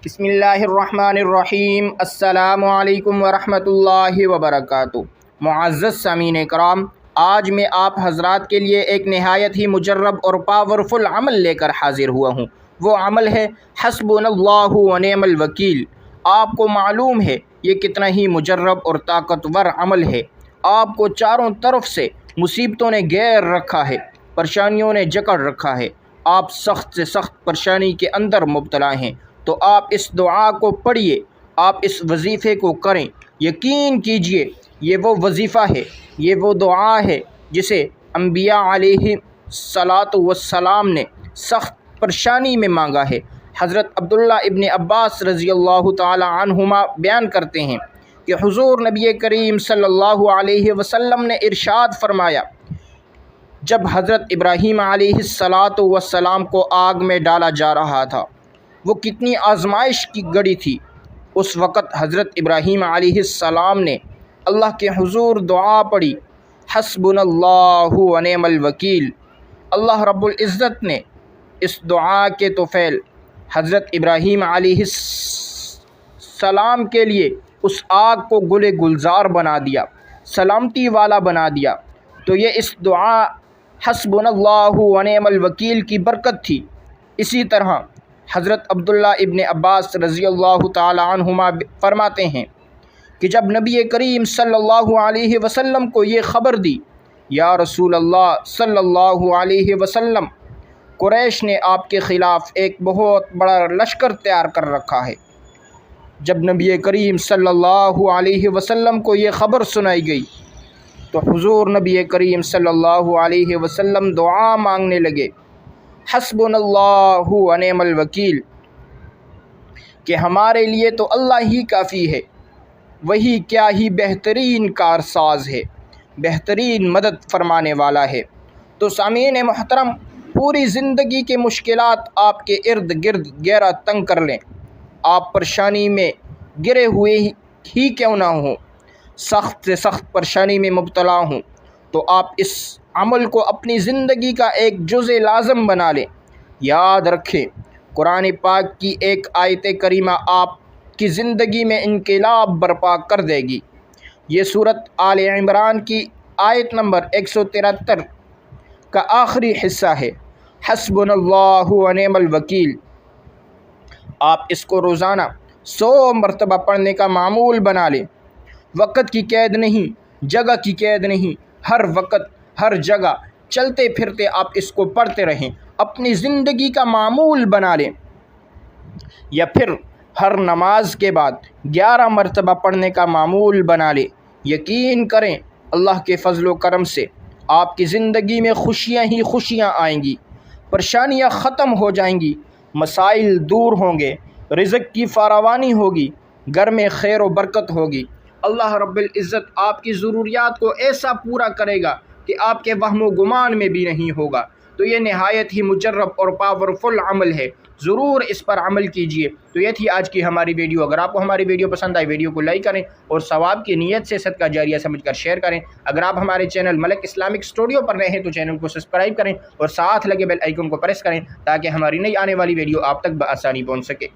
بسم اللہ الرحمن الرحیم۔ السلام علیکم ورحمۃ اللہ وبرکاتہ۔ معزز سامعین کرام، آج میں آپ حضرات کے لیے ایک نہایت ہی مجرب اور پاورفل عمل لے کر حاضر ہوا ہوں۔ وہ عمل ہے حسبنا اللہ ونعم الوکیل۔ آپ کو معلوم ہے یہ کتنا ہی مجرب اور طاقتور عمل ہے۔ آپ کو چاروں طرف سے مصیبتوں نے گھیر رکھا ہے، پریشانیوں نے جکڑ رکھا ہے، آپ سخت سے سخت پریشانی کے اندر مبتلا ہیں، تو آپ اس دعا کو پڑھیے، آپ اس وظیفے کو کریں۔ یقین کیجئے یہ وہ وظیفہ ہے، یہ وہ دعا ہے جسے انبیاء علیہ الصلاۃ والسلام نے سخت پریشانی میں مانگا ہے۔ حضرت عبداللہ ابن عباس رضی اللہ تعالی عنہما بیان کرتے ہیں کہ حضور نبی کریم صلی اللہ علیہ وسلم نے ارشاد فرمایا، جب حضرت ابراہیم علیہ الصلاۃ والسلام کو آگ میں ڈالا جا رہا تھا، وہ کتنی آزمائش کی گھڑی تھی، اس وقت حضرت ابراہیم علیہ السلام نے اللہ کے حضور دعا پڑھی، حسبنا اللہ ونعم الوکیل۔ اللہ رب العزت نے اس دعا کے طفیل حضرت ابراہیم علیہ السلام کے لیے اس آگ کو گل گلزار بنا دیا، سلامتی والا بنا دیا۔ تو یہ اس دعا حسبنا اللہ ونعم الوکیل کی برکت تھی۔ اسی طرح حضرت عبداللہ ابن عباس رضی اللہ تعالی عنہما فرماتے ہیں کہ جب نبی کریم صلی اللہ علیہ وسلم کو یہ خبر دی، یا رسول اللہ صلی اللہ علیہ وسلم، قریش نے آپ کے خلاف ایک بہت بڑا لشکر تیار کر رکھا ہے۔ جب نبی کریم صلی اللہ علیہ وسلم کو یہ خبر سنائی گئی تو حضور نبی کریم صلی اللہ علیہ وسلم دعا مانگنے لگے، حسبنا اللہ ونعم الوکیل، کہ ہمارے لیے تو اللہ ہی کافی ہے، وہی کیا ہی بہترین کارساز ہے، بہترین مدد فرمانے والا ہے۔ تو سامعین محترم، پوری زندگی کے مشکلات آپ کے ارد گرد گہرا تنگ کر لیں، آپ پریشانی میں گرے ہوئے ہی کیوں نہ ہوں، سخت سے سخت پریشانی میں مبتلا ہوں، تو آپ اس عمل کو اپنی زندگی کا ایک جزء لازم بنا لیں۔ یاد رکھیں، قرآن پاک کی ایک آیت کریمہ آپ کی زندگی میں انقلاب برپا کر دے گی۔ یہ سورۃ آل عمران کی آیت نمبر 173 کا آخری حصہ ہے، حسبنا اللہ ونعم الوکیل۔ آپ اس کو روزانہ 100 مرتبہ پڑھنے کا معمول بنا لیں۔ وقت کی قید نہیں، جگہ کی قید نہیں، ہر وقت ہر جگہ چلتے پھرتے آپ اس کو پڑھتے رہیں، اپنی زندگی کا معمول بنا لیں، یا پھر ہر نماز کے بعد 11 مرتبہ پڑھنے کا معمول بنا لیں۔ یقین کریں اللہ کے فضل و کرم سے آپ کی زندگی میں خوشیاں ہی خوشیاں آئیں گی، پریشانیاں ختم ہو جائیں گی، مسائل دور ہوں گے، رزق کی فراوانی ہوگی، گھر میں خیر و برکت ہوگی۔ اللہ رب العزت آپ کی ضروریات کو ایسا پورا کرے گا کہ آپ کے وہم و گمان میں بھی نہیں ہوگا۔ تو یہ نہایت ہی مجرب اور پاورفل عمل ہے، ضرور اس پر عمل کیجئے۔ تو یہ تھی آج کی ہماری ویڈیو۔ اگر آپ کو ہماری ویڈیو پسند آئی، ویڈیو کو لائک کریں اور ثواب کی نیت سے صدقہ جاریہ سمجھ کر شیئر کریں۔ اگر آپ ہمارے چینل ملک اسلامک اسٹوڈیو پر نئے ہیں تو چینل کو سبسکرائب کریں اور ساتھ لگے بیل آئیکن کو پریس کریں تاکہ ہماری نئی آنے والی ویڈیو آپ تک بآسانی پہنچ سکے۔